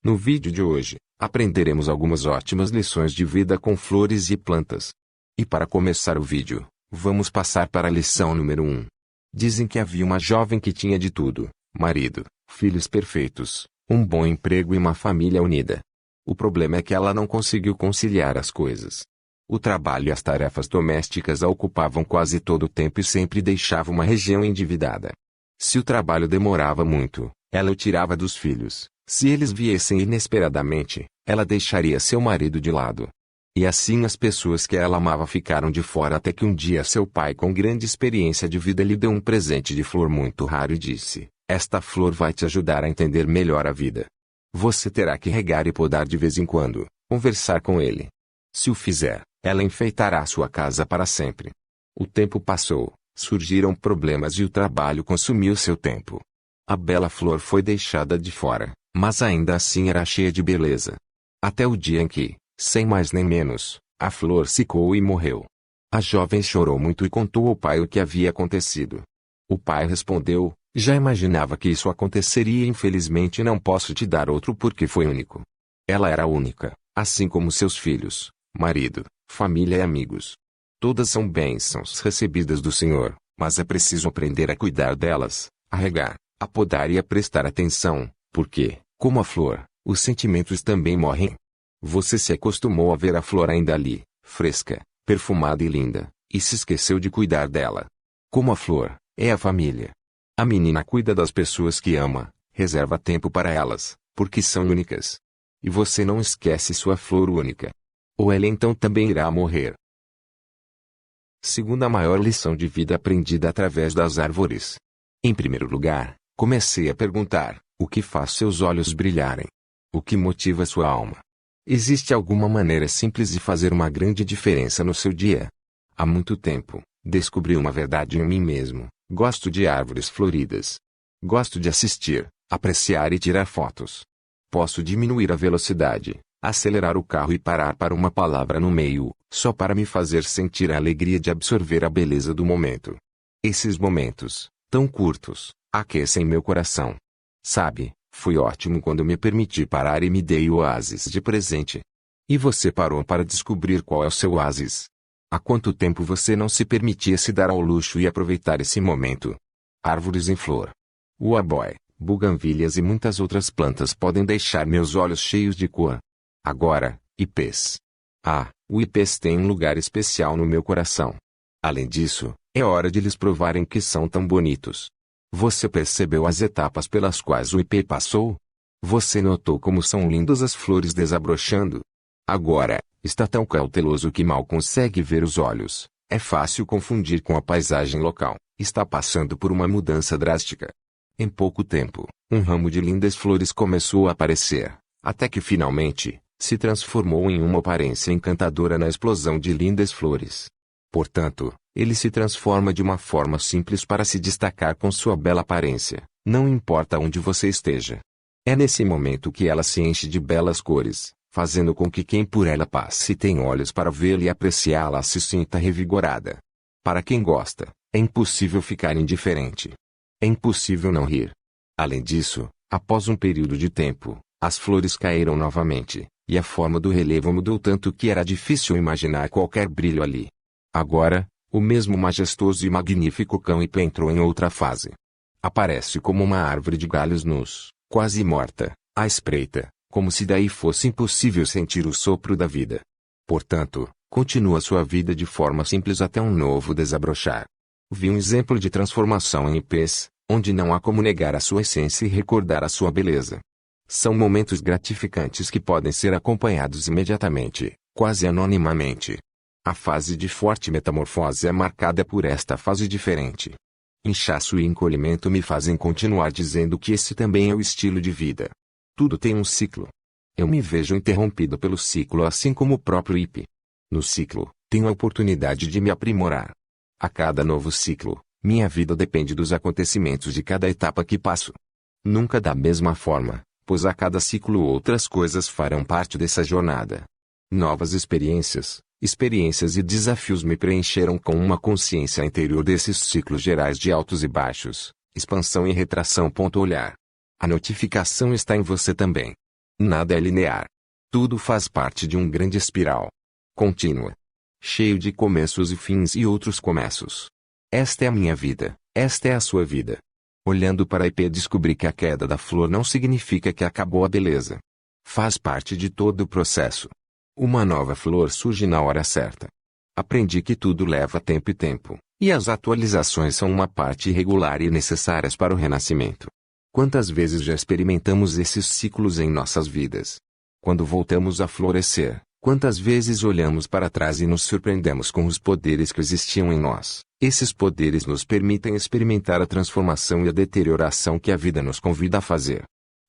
No vídeo de hoje, aprenderemos algumas ótimas lições de vida com flores e plantas. E para começar o vídeo, vamos passar para a lição número 1. Dizem que havia uma jovem que tinha de tudo: marido, filhos perfeitos, um bom emprego e uma família unida. O problema é que ela não conseguiu conciliar as coisas. O trabalho e as tarefas domésticas a ocupavam quase todo o tempo e sempre deixava uma região endividada. Se o trabalho demorava muito, ela o tirava dos filhos. Se eles viessem inesperadamente, ela deixaria seu marido de lado. E assim as pessoas que ela amava ficaram de fora até que um dia seu pai, com grande experiência de vida, lhe deu um presente de flor muito raro e disse: "Esta flor vai te ajudar a entender melhor a vida. Você terá que regar e podar de vez em quando, conversar com ele. Se o fizer, ela enfeitará sua casa para sempre." O tempo passou, surgiram problemas e o trabalho consumiu seu tempo. A bela flor foi deixada de fora, mas ainda assim era cheia de beleza. Até o dia em que, sem mais nem menos, a flor secou e morreu. A jovem chorou muito e contou ao pai o que havia acontecido. O pai respondeu: "Já imaginava que isso aconteceria e infelizmente não posso te dar outro porque foi único." Ela era única, assim como seus filhos, marido, família e amigos. Todas são bênçãos recebidas do Senhor, mas é preciso aprender a cuidar delas, a regar, a podar e a prestar atenção, porque, como a flor, os sentimentos também morrem. Você se acostumou a ver a flor ainda ali, fresca, perfumada e linda, e se esqueceu de cuidar dela. Como a flor, é a família. A menina cuida das pessoas que ama, reserva tempo para elas, porque são únicas. E você não esquece sua flor única. Ou ela então também irá morrer. Segunda maior lição de vida aprendida através das árvores. Em primeiro lugar, comecei a perguntar: o que faz seus olhos brilharem? O que motiva sua alma? Existe alguma maneira simples de fazer uma grande diferença no seu dia? Há muito tempo, descobri uma verdade em mim mesmo: gosto de árvores floridas. Gosto de assistir, apreciar e tirar fotos. Posso diminuir a velocidade, acelerar o carro e parar para uma palavra no meio, só para me fazer sentir a alegria de absorver a beleza do momento. Esses momentos, tão curtos, aquecem meu coração. Sabe, foi ótimo quando me permiti parar e me dei o oásis de presente. E você parou para descobrir qual é o seu oásis? Há quanto tempo você não se permitia se dar ao luxo e aproveitar esse momento? Árvores em flor. Uaboy, buganvílias e muitas outras plantas podem deixar meus olhos cheios de cor. Agora, ipês. O ipês tem um lugar especial no meu coração. Além disso, é hora de lhes provarem que são tão bonitos. Você percebeu as etapas pelas quais o ipê passou? Você notou como são lindas as flores desabrochando? Agora, está tão cauteloso que mal consegue ver os olhos. É fácil confundir com a paisagem local. Está passando por uma mudança drástica. Em pouco tempo, um ramo de lindas flores começou a aparecer, até que finalmente se transformou em uma aparência encantadora na explosão de lindas flores. Portanto, ele se transforma de uma forma simples para se destacar com sua bela aparência, não importa onde você esteja. É nesse momento que ela se enche de belas cores, fazendo com que quem por ela passe e tem olhos para vê-la e apreciá-la se sinta revigorada. Para quem gosta, é impossível ficar indiferente. É impossível não rir. Além disso, após um período de tempo, as flores caíram novamente, e a forma do relevo mudou tanto que era difícil imaginar qualquer brilho ali. Agora, o mesmo majestoso e magnífico cão-ipê entrou em outra fase. Aparece como uma árvore de galhos nus, quase morta, à espreita, como se daí fosse impossível sentir o sopro da vida. Portanto, continua sua vida de forma simples até um novo desabrochar. Vi um exemplo de transformação em ipês, onde não há como negar a sua essência e recordar a sua beleza. São momentos gratificantes que podem ser acompanhados imediatamente, quase anonimamente. A fase de forte metamorfose é marcada por esta fase diferente. Inchaço e encolhimento me fazem continuar dizendo que esse também é o estilo de vida. Tudo tem um ciclo. Eu me vejo interrompido pelo ciclo assim como o próprio ipê. No ciclo, tenho a oportunidade de me aprimorar. A cada novo ciclo, minha vida depende dos acontecimentos de cada etapa que passo. Nunca da mesma forma, pois a cada ciclo outras coisas farão parte dessa jornada. Novas experiências e desafios me preencheram com uma consciência interior desses ciclos gerais de altos e baixos, expansão e retração. Olhar. A notificação está em você também. Nada é linear. Tudo faz parte de um grande espiral contínua, cheio de começos e fins e outros começos. Esta é a minha vida, esta é a sua vida. Olhando para a IP, descobri que a queda da flor não significa que acabou a beleza. Faz parte de todo o processo. Uma nova flor surge na hora certa. Aprendi que tudo leva tempo e tempo, e as atualizações são uma parte irregular e necessárias para o renascimento. Quantas vezes já experimentamos esses ciclos em nossas vidas? Quando voltamos a florescer, quantas vezes olhamos para trás e nos surpreendemos com os poderes que existiam em nós? Esses poderes nos permitem experimentar a transformação e a deterioração que a vida nos convida a fazer.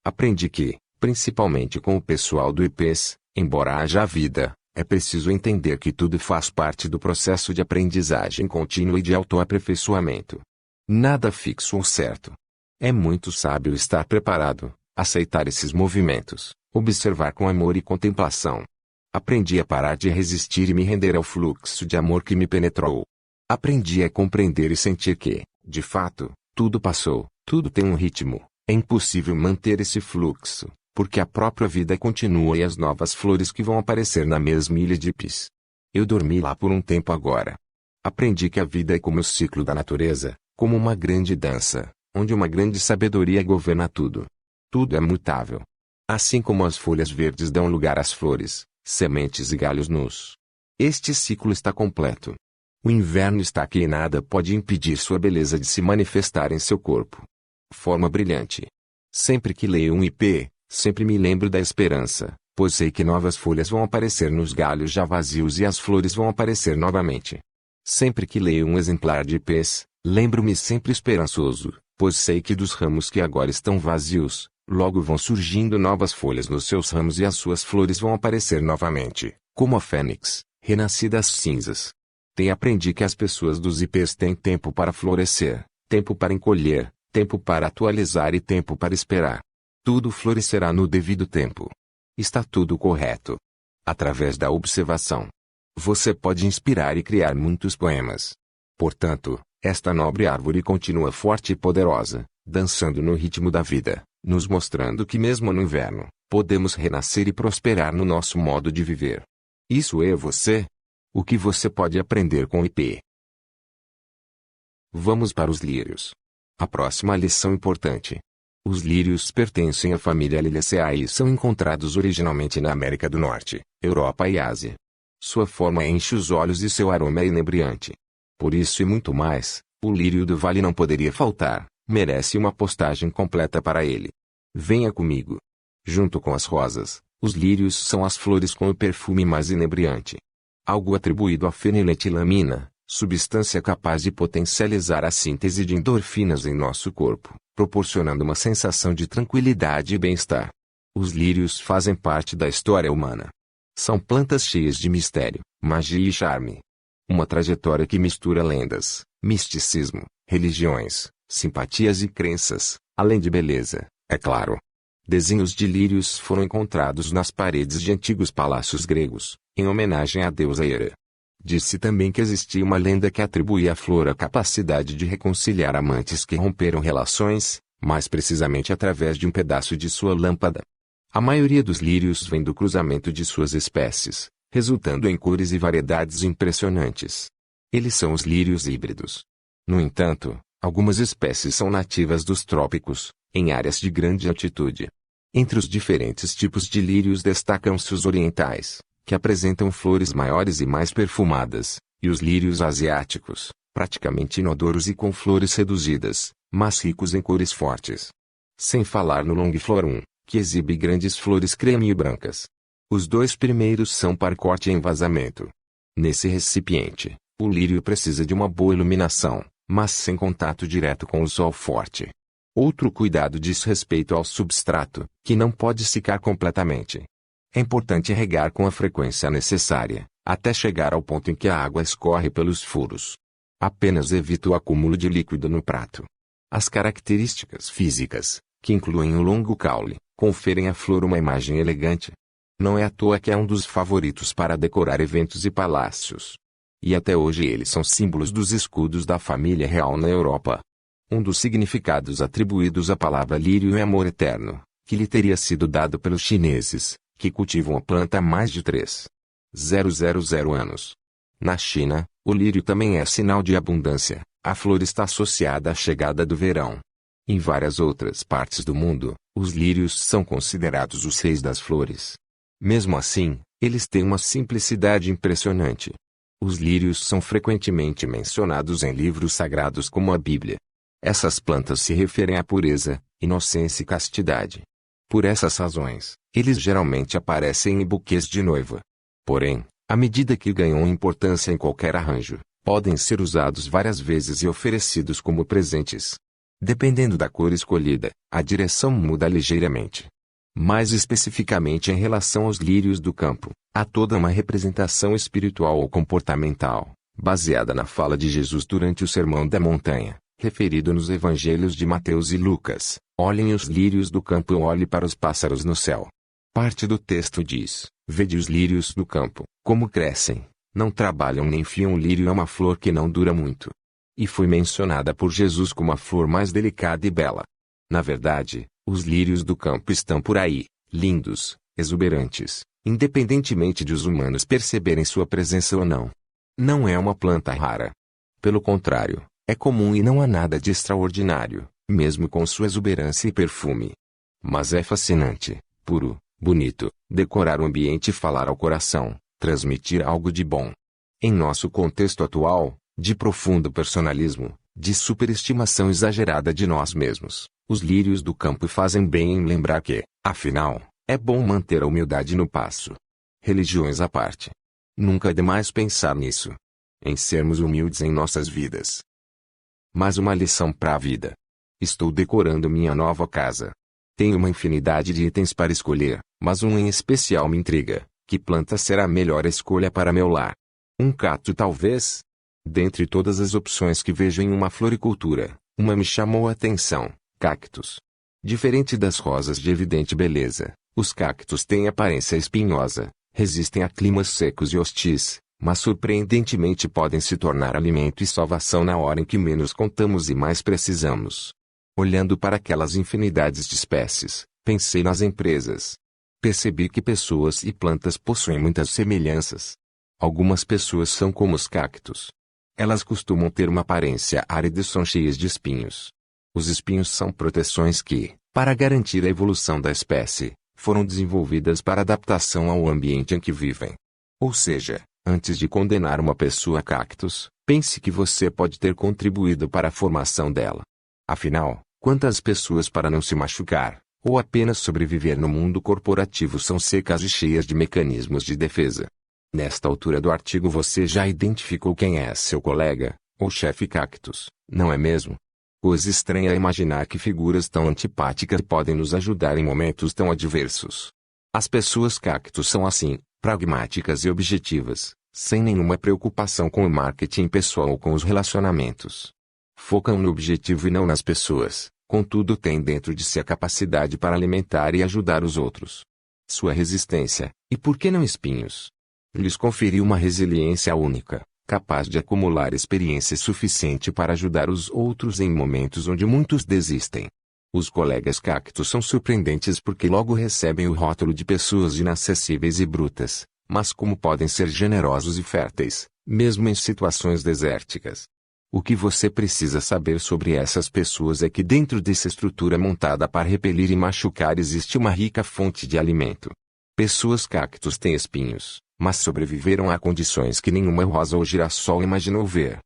Aprendi que, principalmente com o pessoal do IPs, embora haja a vida, é preciso entender que tudo faz parte do processo de aprendizagem contínua e de autoaperfeiçoamento. Nada fixo ou certo. É muito sábio estar preparado, aceitar esses movimentos, observar com amor e contemplação. Aprendi a parar de resistir e me render ao fluxo de amor que me penetrou. Aprendi a compreender e sentir que, de fato, tudo passou, tudo tem um ritmo. É impossível manter esse fluxo, porque a própria vida continua e as novas flores que vão aparecer na mesma ilha de Ipis. Eu dormi lá por um tempo agora. Aprendi que a vida é como o ciclo da natureza, como uma grande dança, onde uma grande sabedoria governa tudo. Tudo é mutável. Assim como as folhas verdes dão lugar às flores, sementes e galhos nus. Este ciclo está completo. O inverno está aqui e nada pode impedir sua beleza de se manifestar em seu corpo. Forma brilhante. Sempre que leio um IP, sempre me lembro da esperança, pois sei que novas folhas vão aparecer nos galhos já vazios e as flores vão aparecer novamente. Sempre que leio um exemplar de IPs, lembro-me sempre esperançoso, pois sei que dos ramos que agora estão vazios, logo vão surgindo novas folhas nos seus ramos e as suas flores vão aparecer novamente, como a fênix, renascida das cinzas. Aprendi que as pessoas dos IPs têm tempo para florescer, tempo para encolher, tempo para atualizar e tempo para esperar. Tudo florescerá no devido tempo. Está tudo correto. Através da observação, você pode inspirar e criar muitos poemas. Portanto, esta nobre árvore continua forte e poderosa, dançando no ritmo da vida, nos mostrando que mesmo no inverno, podemos renascer e prosperar no nosso modo de viver. Isso é você. O que você pode aprender com o IP? Vamos para os lírios. A próxima lição importante. Os lírios pertencem à família Liliaceae e são encontrados originalmente na América do Norte, Europa e Ásia. Sua forma enche os olhos e seu aroma é inebriante. Por isso e muito mais, o lírio do vale não poderia faltar, merece uma postagem completa para ele. Venha comigo. Junto com as rosas, os lírios são as flores com o perfume mais inebriante. Algo atribuído à feniletilamina, substância capaz de potencializar a síntese de endorfinas em nosso corpo, proporcionando uma sensação de tranquilidade e bem-estar. Os lírios fazem parte da história humana. São plantas cheias de mistério, magia e charme. Uma trajetória que mistura lendas, misticismo, religiões, simpatias e crenças, além de beleza, é claro. Desenhos de lírios foram encontrados nas paredes de antigos palácios gregos, em homenagem à deusa Hera. Disse também que existia uma lenda que atribuía à flor a capacidade de reconciliar amantes que romperam relações, mais precisamente através de um pedaço de sua lâmpada. A maioria dos lírios vem do cruzamento de suas espécies, resultando em cores e variedades impressionantes. Eles são os lírios híbridos. No entanto, algumas espécies são nativas dos trópicos, em áreas de grande altitude. Entre os diferentes tipos de lírios destacam-se os orientais, que apresentam flores maiores e mais perfumadas, e os lírios asiáticos, praticamente inodoros e com flores reduzidas, mas ricos em cores fortes. Sem falar no longiflorum, que exibe grandes flores creme e brancas. Os dois primeiros são para corte em vazamento. Nesse recipiente, o lírio precisa de uma boa iluminação, mas sem contato direto com o sol forte. Outro cuidado diz respeito ao substrato, que não pode secar completamente. É importante regar com a frequência necessária, até chegar ao ponto em que a água escorre pelos furos. Apenas evite o acúmulo de líquido no prato. As características físicas, que incluem o longo caule, conferem à flor uma imagem elegante. Não é à toa que é um dos favoritos para decorar eventos e palácios. E até hoje eles são símbolos dos escudos da família real na Europa. Um dos significados atribuídos à palavra lírio é amor eterno, que lhe teria sido dado pelos chineses, que cultivam a planta há mais de 3.000 anos. Na China, o lírio também é sinal de abundância, a flor está associada à chegada do verão. Em várias outras partes do mundo, os lírios são considerados os reis das flores. Mesmo assim, eles têm uma simplicidade impressionante. Os lírios são frequentemente mencionados em livros sagrados como a Bíblia. Essas plantas se referem à pureza, inocência e castidade. Por essas razões, eles geralmente aparecem em buquês de noiva. Porém, à medida que ganham importância em qualquer arranjo, podem ser usados várias vezes e oferecidos como presentes. Dependendo da cor escolhida, a direção muda ligeiramente. Mais especificamente em relação aos lírios do campo, há toda uma representação espiritual ou comportamental, baseada na fala de Jesus durante o Sermão da Montanha, referido nos evangelhos de Mateus e Lucas: olhem os lírios do campo e olhe para os pássaros no céu. Parte do texto diz: vede os lírios do campo, como crescem, não trabalham nem fiam. O lírio é uma flor que não dura muito. E foi mencionada por Jesus como a flor mais delicada e bela. Na verdade, os lírios do campo estão por aí, lindos, exuberantes, independentemente de os humanos perceberem sua presença ou não. Não é uma planta rara. Pelo contrário, é comum e não há nada de extraordinário, mesmo com sua exuberância e perfume. Mas é fascinante, puro, bonito, decorar o ambiente e falar ao coração, transmitir algo de bom. Em nosso contexto atual, de profundo personalismo, de superestimação exagerada de nós mesmos, os lírios do campo fazem bem em lembrar que, afinal, é bom manter a humildade no passo. Religiões à parte. Nunca é demais pensar nisso. Em sermos humildes em nossas vidas. Mais uma lição para a vida. Estou decorando minha nova casa. Tenho uma infinidade de itens para escolher, mas um em especial me intriga: que planta será a melhor escolha para meu lar? Um cacto talvez? Dentre todas as opções que vejo em uma floricultura, uma me chamou a atenção: cactos. Diferente das rosas de evidente beleza, os cactos têm aparência espinhosa, resistem a climas secos e hostis, mas surpreendentemente podem se tornar alimento e salvação na hora em que menos contamos e mais precisamos. Olhando para aquelas infinidades de espécies, pensei nas empresas. Percebi que pessoas e plantas possuem muitas semelhanças. Algumas pessoas são como os cactos. Elas costumam ter uma aparência árida e são cheias de espinhos. Os espinhos são proteções que, para garantir a evolução da espécie, foram desenvolvidas para adaptação ao ambiente em que vivem. Ou seja, antes de condenar uma pessoa a cactos, pense que você pode ter contribuído para a formação dela. Afinal, quantas pessoas para não se machucar, ou apenas sobreviver no mundo corporativo são secas e cheias de mecanismos de defesa? Nesta altura do artigo você já identificou quem é seu colega, ou chefe cactus, não é mesmo? Coisa estranha é imaginar que figuras tão antipáticas podem nos ajudar em momentos tão adversos. As pessoas cactus são assim, pragmáticas e objetivas, sem nenhuma preocupação com o marketing pessoal ou com os relacionamentos. Focam no objetivo e não nas pessoas, contudo têm dentro de si a capacidade para alimentar e ajudar os outros. Sua resistência, e por que não espinhos, lhes conferiu uma resiliência única, capaz de acumular experiência suficiente para ajudar os outros em momentos onde muitos desistem. Os colegas cactos são surpreendentes porque logo recebem o rótulo de pessoas inacessíveis e brutas, mas como podem ser generosos e férteis, mesmo em situações desérticas. O que você precisa saber sobre essas pessoas é que dentro dessa estrutura montada para repelir e machucar existe uma rica fonte de alimento. Pessoas cactos têm espinhos, mas sobreviveram a condições que nenhuma rosa ou girassol imaginou ver.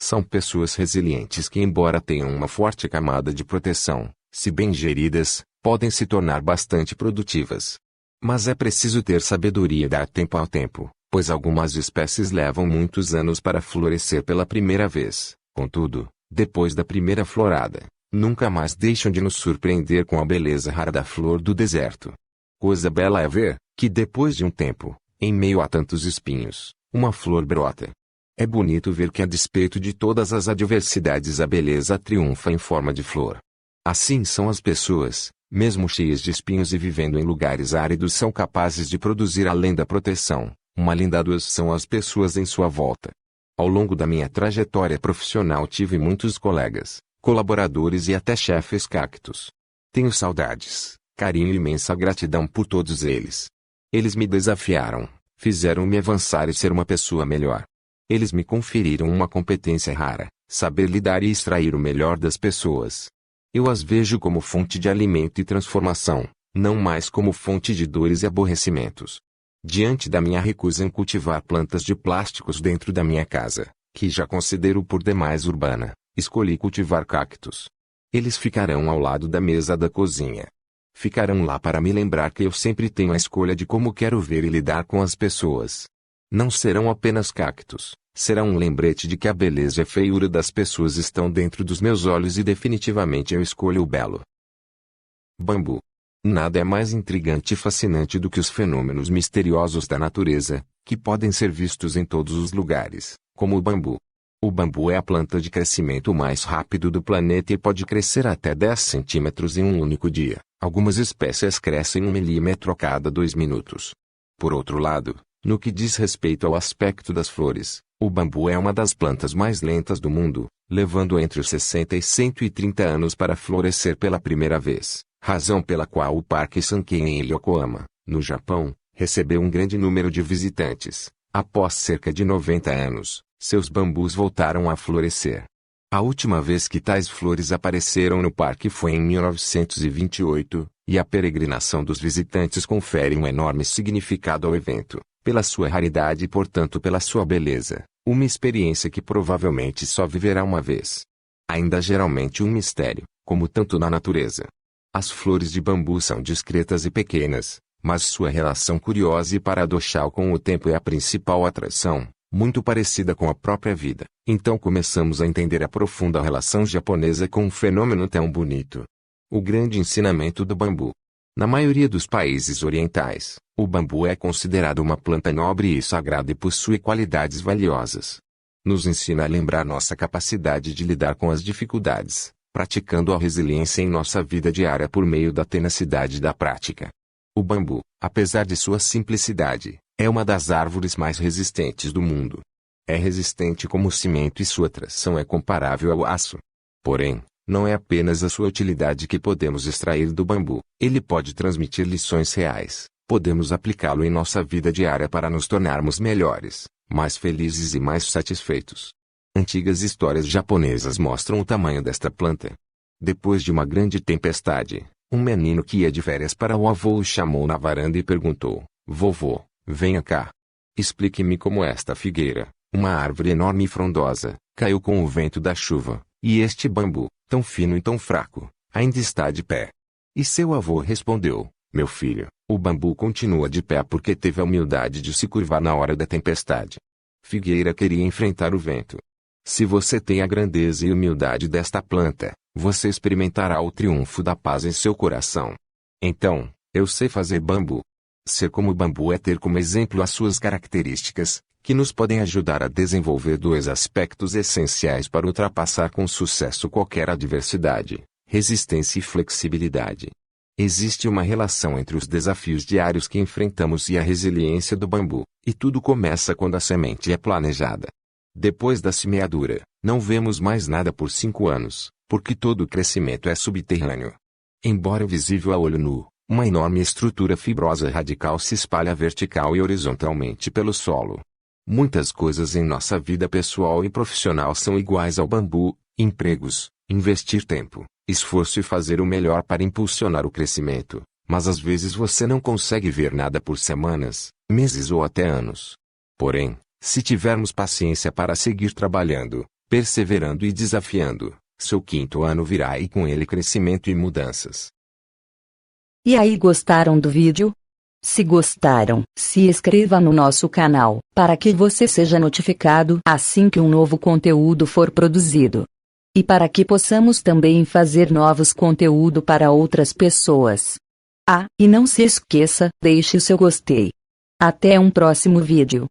São pessoas resilientes que, embora tenham uma forte camada de proteção, se bem geridas, podem se tornar bastante produtivas. Mas é preciso ter sabedoria e dar tempo ao tempo, pois algumas espécies levam muitos anos para florescer pela primeira vez. Contudo, depois da primeira florada, nunca mais deixam de nos surpreender com a beleza rara da flor do deserto. Coisa bela é ver que depois de um tempo, em meio a tantos espinhos, uma flor brota. É bonito ver que a despeito de todas as adversidades a beleza triunfa em forma de flor. Assim são as pessoas, mesmo cheias de espinhos e vivendo em lugares áridos, são capazes de produzir além da proteção, uma linda adoção às pessoas em sua volta. Ao longo da minha trajetória profissional tive muitos colegas, colaboradores e até chefes cactos. Tenho saudades, carinho e imensa gratidão por todos eles. Eles me desafiaram, fizeram-me avançar e ser uma pessoa melhor. Eles me conferiram uma competência rara, saber lidar e extrair o melhor das pessoas. Eu as vejo como fonte de alimento e transformação, não mais como fonte de dores e aborrecimentos. Diante da minha recusa em cultivar plantas de plásticos dentro da minha casa, que já considero por demais urbana, escolhi cultivar cactos. Eles ficarão ao lado da mesa da cozinha. Ficarão lá para me lembrar que eu sempre tenho a escolha de como quero ver e lidar com as pessoas. Não serão apenas cactos, será um lembrete de que a beleza e a feiura das pessoas estão dentro dos meus olhos e definitivamente eu escolho o belo. Bambu. Nada é mais intrigante e fascinante do que os fenômenos misteriosos da natureza, que podem ser vistos em todos os lugares, como o bambu. O bambu é a planta de crescimento mais rápido do planeta e pode crescer até 10 centímetros em um único dia. Algumas espécies crescem 1 milímetro a cada 2 minutos. Por outro lado, no que diz respeito ao aspecto das flores, o bambu é uma das plantas mais lentas do mundo, levando entre os 60 e 130 anos para florescer pela primeira vez. Razão pela qual o Parque Sankei em Yokohama, no Japão, recebeu um grande número de visitantes. Após cerca de 90 anos, seus bambus voltaram a florescer. A última vez que tais flores apareceram no parque foi em 1928, e a peregrinação dos visitantes confere um enorme significado ao evento, pela sua raridade e portanto pela sua beleza, uma experiência que provavelmente só viverá uma vez. Ainda geralmente um mistério, como tanto na natureza. As flores de bambu são discretas e pequenas, mas sua relação curiosa e paradoxal com o tempo é a principal atração, muito parecida com a própria vida. Então começamos a entender a profunda relação japonesa com um fenômeno tão bonito. O grande ensinamento do bambu. Na maioria dos países orientais, o bambu é considerado uma planta nobre e sagrada e possui qualidades valiosas. Nos ensina a lembrar nossa capacidade de lidar com as dificuldades, praticando a resiliência em nossa vida diária por meio da tenacidade da prática. O bambu, apesar de sua simplicidade, é uma das árvores mais resistentes do mundo. É resistente como o cimento e sua tração é comparável ao aço. Porém, não é apenas a sua utilidade que podemos extrair do bambu, ele pode transmitir lições reais. Podemos aplicá-lo em nossa vida diária para nos tornarmos melhores, mais felizes e mais satisfeitos. Antigas histórias japonesas mostram o tamanho desta planta. Depois de uma grande tempestade, um menino que ia de férias para o avô o chamou na varanda e perguntou: "Vovô, venha cá. Explique-me como esta figueira, uma árvore enorme e frondosa, caiu com o vento da chuva, e este bambu, tão fino e tão fraco, ainda está de pé." E seu avô respondeu: "Meu filho, o bambu continua de pé porque teve a humildade de se curvar na hora da tempestade." Figueira queria enfrentar o vento. Se você tem a grandeza e humildade desta planta, você experimentará o triunfo da paz em seu coração. Então, eu sei fazer bambu. Ser como bambu é ter como exemplo as suas características, que nos podem ajudar a desenvolver dois aspectos essenciais para ultrapassar com sucesso qualquer adversidade: resistência e flexibilidade. Existe uma relação entre os desafios diários que enfrentamos e a resiliência do bambu, e tudo começa quando a semente é planejada. Depois da semeadura, não vemos mais nada por 5 anos, porque todo o crescimento é subterrâneo. Embora visível a olho nu, uma enorme estrutura fibrosa radical se espalha vertical e horizontalmente pelo solo. Muitas coisas em nossa vida pessoal e profissional são iguais ao bambu: empregos, investir tempo, esforço e fazer o melhor para impulsionar o crescimento, mas às vezes você não consegue ver nada por semanas, meses ou até anos. Porém, se tivermos paciência para seguir trabalhando, perseverando e desafiando, seu 5º ano virá e com ele crescimento e mudanças. E aí, gostaram do vídeo? Se gostaram, se inscreva no nosso canal, para que você seja notificado assim que um novo conteúdo for produzido. E para que possamos também fazer novos conteúdo para outras pessoas. Ah, e não se esqueça, deixe o seu gostei. Até um próximo vídeo.